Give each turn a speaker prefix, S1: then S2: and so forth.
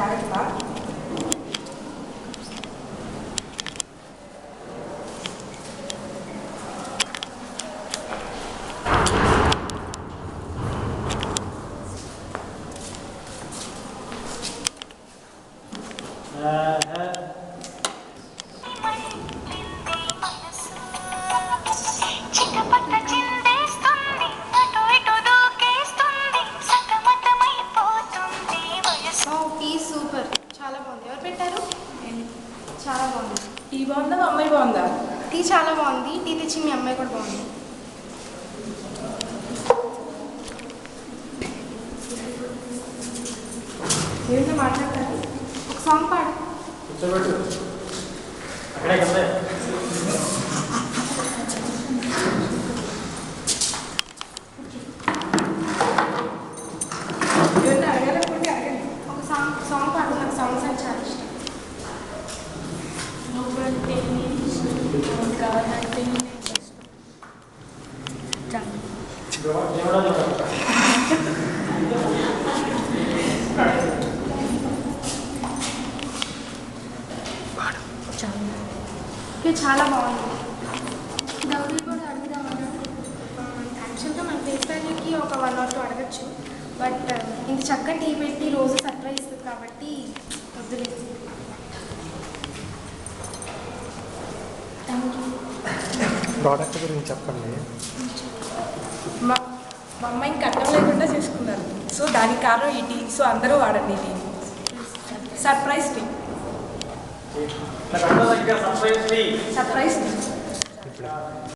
S1: జాగ్రత్త. Tea super, చాలా బాగుంది. ఎవరు పెట్టారు? చాలా బాగుంది.
S2: టీ బాగుందా, అమ్మాయి బాగుందా?
S1: టీ చాలా బాగుంది. టీ తెచ్చి మీ అమ్మాయి కూడా బాగుంది. ఏమైనా మాట్లాడతారు? ఒక సాంగ్ పాడు.
S2: ఏమైనా అడగాలనుకుంటే అడగండి.
S1: ఒక సాంగ్ పాడు. నాకు సాంగ్స్ అంటే చాలా ఇష్టం.
S2: నువ్వంటే ఇష్టం కాదంటే
S1: చాలా బాగుంది. డౌరీ కూడా అడుగుదామన్నా. యాక్చువల్గా మన ఫేస్ వాల్యూకి ఒక 1 or 2 అడగచ్చు. బట్ ఇంత చక్కగా టీ పెట్టి రోజు సర్ప్రైజ్ ఇస్తుంది కాబట్టి వద్దులేదు. Thank you.
S3: ప్రోడక్ట్ గురించి చెప్పండి.
S2: మా అమ్మాయిని కట్టం లేకుండా చేసుకున్నారు. సో దానికి కారణం ఈ టీ. సో అందరూ వాడండి tea. Surprise tea. Surprise tea.